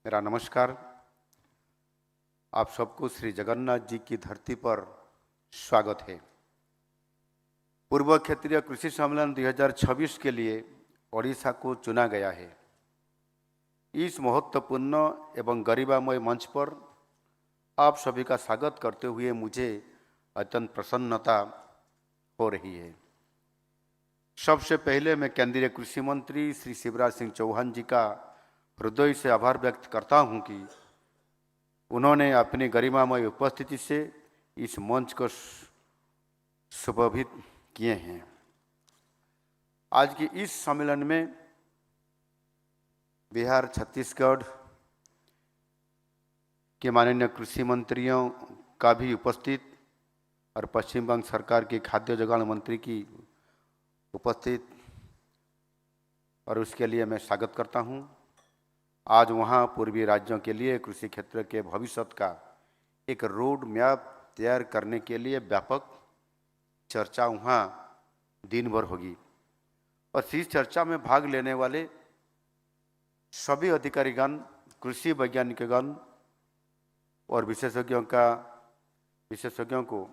मेरा नमस्कार। आप सबको श्री जगन्नाथ जी की धरती पर स्वागत है। पूर्व क्षेत्रीय कृषि सम्मेलन 2026 के लिए ओडिशा को चुना गया है। इस महत्वपूर्ण एवं गरिमामय मंच पर आप सभी का स्वागत करते हुए मुझे अत्यंत प्रसन्नता हो रही है। सबसे पहले मैं केंद्रीय कृषि मंत्री श्री शिवराज सिंह चौहान जी का हृदय से आभार व्यक्त करता हूं कि उन्होंने अपनी गरिमामय उपस्थिति से इस मंच को सुशोभित किए हैं। आज की इस सम्मेलन में बिहार, छत्तीसगढ़ के माननीय कृषि मंत्रियों का भी उपस्थित और पश्चिम बंगाल सरकार के खाद्य जोगान मंत्री की उपस्थित, और उसके लिए मैं स्वागत करता हूं। आज वहां पूर्वी राज्यों के लिए कृषि क्षेत्र के भविष्य का एक रोड मैप तैयार करने के लिए व्यापक चर्चा वहां दिन भर होगी और इस चर्चा में भाग लेने वाले सभी अधिकारीगण, कृषि वैज्ञानिकगण और विशेषज्ञों को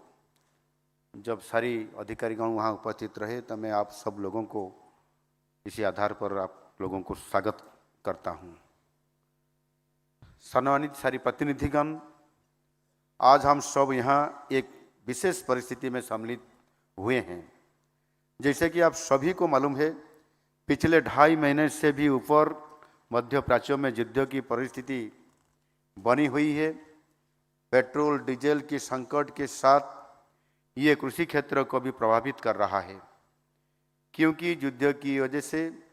जब सारी अधिकारीगण वहां उपस्थित रहे तो मैं आप सब लोगों को इसी आधार पर आप लोगों को स्वागत करता हूं। सम्मानित सारी प्रतिनिधिगण, आज हम सब यहाँ एक विशेष परिस्थिति में सम्मिलित हुए हैं। जैसे कि आप सभी को मालूम है, पिछले 2.5 महीने से भी ऊपर मध्य प्राच्य में युद्ध की परिस्थिति बनी हुई है। पेट्रोल डीजल की संकट के साथ ये कृषि क्षेत्र को भी प्रभावित कर रहा है, क्योंकि युद्ध की वजह से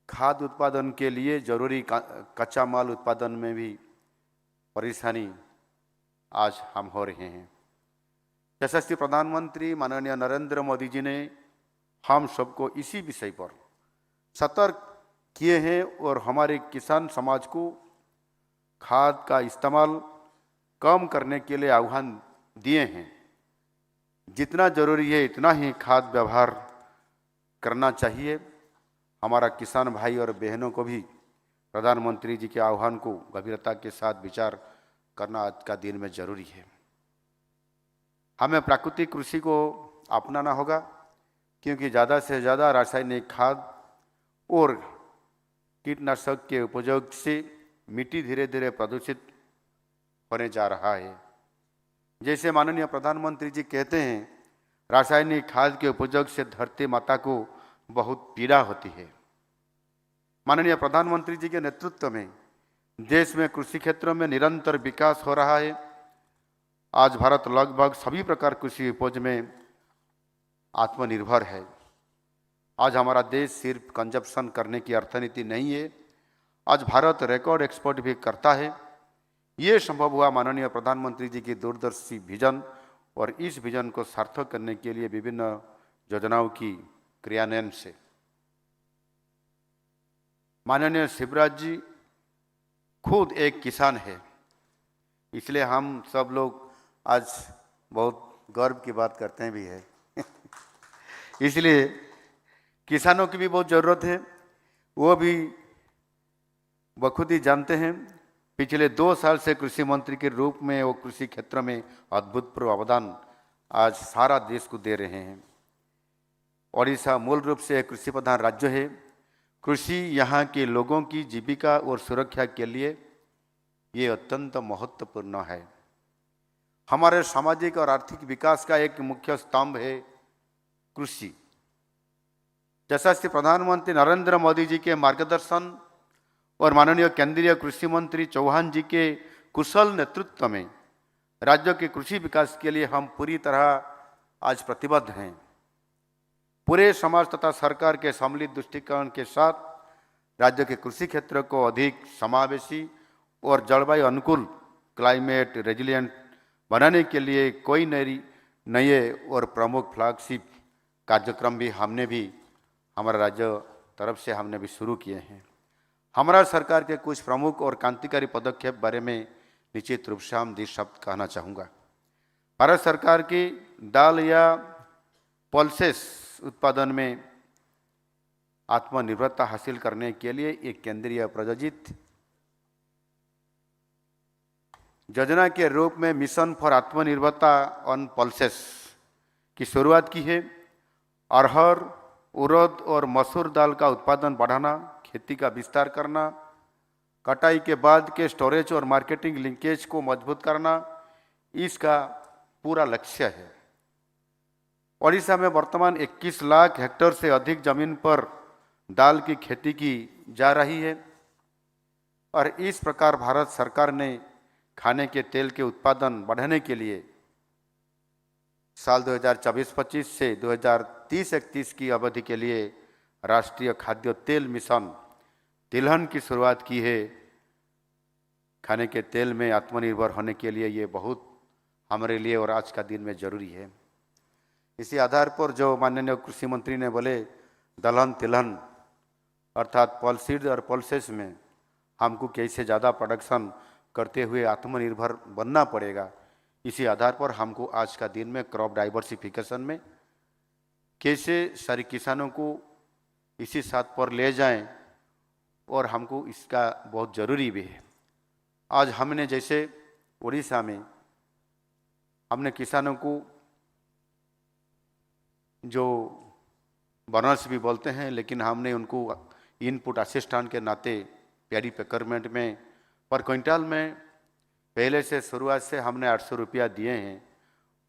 खाद्य उत्पादन के लिए जरूरी कच्चा माल उत्पादन में भी परेशानी आज हम हो रहे हैं। यशस्वी प्रधानमंत्री माननीय नरेंद्र मोदी जी ने हम सबको इसी विषय पर सतर्क किए हैं और हमारे किसान समाज को खाद का इस्तेमाल कम करने के लिए आह्वान दिए हैं। जितना जरूरी है इतना ही खाद व्यवहार करना चाहिए। हमारा किसान भाई और बहनों को भी प्रधानमंत्री जी के आह्वान को गंभीरता के साथ विचार करना आज का दिन में जरूरी है। हमें प्राकृतिक कृषि को अपनाना होगा, क्योंकि ज़्यादा से ज़्यादा रासायनिक खाद और कीटनाशक के उपयोग से मिट्टी धीरे धीरे प्रदूषित होने जा रहा है। जैसे माननीय प्रधानमंत्री जी कहते हैं, रासायनिक खाद के उपयोग से धरती माता को बहुत पीड़ा होती है। माननीय प्रधानमंत्री जी के नेतृत्व में देश में कृषि क्षेत्र में निरंतर विकास हो रहा है। आज भारत लगभग सभी प्रकार कृषि उपज में आत्मनिर्भर है। आज हमारा देश सिर्फ कंजप्शन करने की अर्थनीति नहीं है, आज भारत रिकॉर्ड एक्सपोर्ट भी करता है। ये संभव हुआ माननीय प्रधानमंत्री जी की दूरदर्शी विजन और इस विजन को सार्थक करने के लिए विभिन्न योजनाओं की क्रियान्वयन से। माननीय शिवराज जी खुद एक किसान है, इसलिए हम सब लोग आज बहुत गर्व की बात करते हैं भी है। इसलिए किसानों की भी बहुत ज़रूरत है। वो भी बखूबी जानते हैं। पिछले 2 साल से कृषि मंत्री के रूप में वो कृषि क्षेत्र में अद्भुतपूर्व अवदान आज सारा देश को दे रहे हैं। ओडिशा मूल रूप से एक कृषि प्रधान राज्य है। कृषि यहाँ के लोगों की जीविका और सुरक्षा के लिए ये अत्यंत महत्वपूर्ण है। हमारे सामाजिक और आर्थिक विकास का एक मुख्य स्तंभ है कृषि। यशस्वी प्रधानमंत्री नरेंद्र मोदी जी के मार्गदर्शन और माननीय केंद्रीय कृषि मंत्री चौहान जी के कुशल नेतृत्व में राज्य के कृषि विकास के लिए हम पूरी तरह आज प्रतिबद्ध हैं। पूरे समाज तथा सरकार के सम्मिलित दृष्टिकोण के साथ राज्य के कृषि क्षेत्र को अधिक समावेशी और जलवायु अनुकूल, क्लाइमेट रेजिलिएंट बनाने के लिए कोई नए और प्रमुख फ्लैगशिप कार्यक्रम भी हमारा राज्य तरफ से हमने भी शुरू किए हैं। हमारा सरकार के कुछ प्रमुख और क्रांतिकारी पदक्षेप बारे में निश्चित रूप से हम 10 शब्द कहना चाहूँगा। भारत सरकार की दाल या पल्सेस उत्पादन में आत्मनिर्भरता हासिल करने के लिए एक केंद्रीय प्रायोजित योजना के रूप में मिशन फॉर आत्मनिर्भरता ऑन पल्सेस की शुरुआत की है। अरहर, उड़द और मसूर दाल का उत्पादन बढ़ाना, खेती का विस्तार करना, कटाई के बाद के स्टोरेज और मार्केटिंग लिंकेज को मजबूत करना, इसका पूरा लक्ष्य है। ओडिशा में वर्तमान 21 लाख हेक्टेयर से अधिक जमीन पर दाल की खेती की जा रही है और इस प्रकार भारत सरकार ने खाने के तेल के उत्पादन बढ़ाने के लिए साल 2024-25 से 2030-31 की अवधि के लिए राष्ट्रीय खाद्य तेल मिशन तिलहन की शुरुआत की है। खाने के तेल में आत्मनिर्भर होने के लिए ये बहुत हमारे लिए और आज का दिन में जरूरी है। इसी आधार पर जो माननीय कृषि मंत्री ने बोले दलहन तिलहन अर्थात पल्सीड और पल्सेस में हमको कैसे ज़्यादा प्रोडक्शन करते हुए आत्मनिर्भर बनना पड़ेगा, इसी आधार पर हमको आज का दिन में क्रॉप डाइवर्सिफिकेशन में कैसे सारे किसानों को इसी साथ पर ले जाएं और हमको इसका बहुत ज़रूरी भी है। आज हमने जैसे उड़ीसा में हमने किसानों को जो बोनस भी बोलते हैं, लेकिन हमने उनको इनपुट असिस्टेंट के नाते पैडी प्रोक्योरमेंट में पर क्विंटल में पहले से शुरुआत से हमने 800 रुपया दिए हैं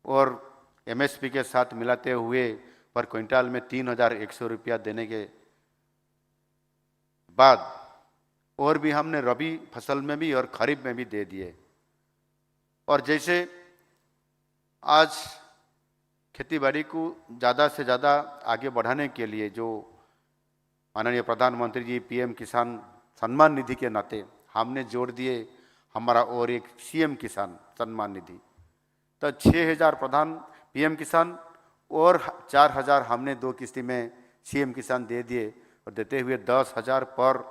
और एमएसपी के साथ मिलाते हुए पर क्विंटल में 3100 रुपया देने के बाद और भी हमने रबी फसल में भी और खरीफ में भी दे दिए। और जैसे आज खेतीबाड़ी को ज़्यादा से ज़्यादा आगे बढ़ाने के लिए जो माननीय प्रधानमंत्री जी पीएम किसान सम्मान निधि के नाते हमने जोड़ दिए हमारा और एक सीएम किसान सम्मान निधि, तो 6000 प्रधान पीएम किसान और 4000 हमने 2 किस्ती में सीएम किसान दे दिए और देते हुए 10,000 पर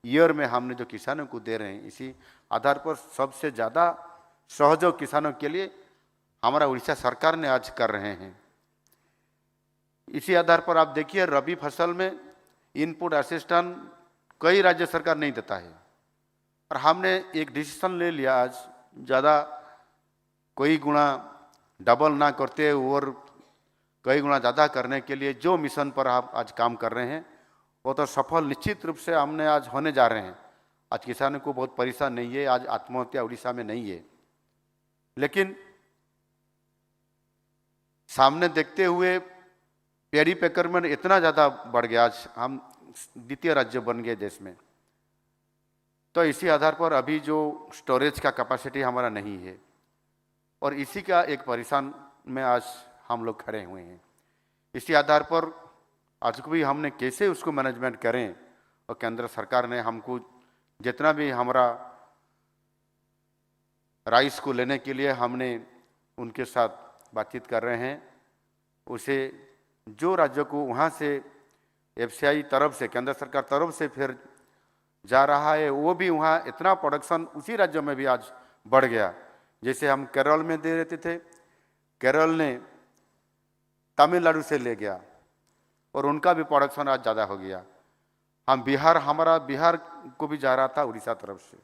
ईयर में हमने जो किसानों को दे रहे हैं। इसी आधार पर सबसे ज़्यादा सहयोग किसानों के लिए हमारा उड़ीसा सरकार ने आज कर रहे हैं। इसी आधार पर आप देखिए रबी फसल में इनपुट असिस्टेंट कई राज्य सरकार नहीं देता है और हमने एक डिसीजन ले लिया आज ज़्यादा कोई गुना डबल ना करते और कई गुना ज़्यादा करने के लिए जो मिशन पर आप आज काम कर रहे हैं वो तो सफल निश्चित रूप से हमने आज होने जा रहे हैं। आज किसानों को बहुत परेशान नहीं है, आज आत्महत्या उड़ीसा में नहीं है, लेकिन सामने देखते हुए पैडी प्रोक्योरमेंट इतना ज़्यादा बढ़ गया, आज हम द्वितीय राज्य बन गए देश में। तो इसी आधार पर अभी जो स्टोरेज का कैपेसिटी हमारा नहीं है और इसी का एक परेशान में आज हम लोग खड़े हुए हैं। इसी आधार पर आज को भी हमने कैसे उसको मैनेजमेंट करें और केंद्र सरकार ने हमको जितना भी हमारा राइस को लेने के लिए हमने उनके साथ बातचीत कर रहे हैं, उसे जो राज्यों को वहाँ से एफसीआई तरफ से केंद्र सरकार तरफ से फिर जा रहा है वो भी वहाँ इतना प्रोडक्शन उसी राज्यों में भी आज बढ़ गया। जैसे हम केरल में दे देते थे, केरल ने तमिलनाडु से ले गया और उनका भी प्रोडक्शन आज ज़्यादा हो गया। हम बिहार, हमारा बिहार को भी जा रहा था उड़ीसा तरफ से।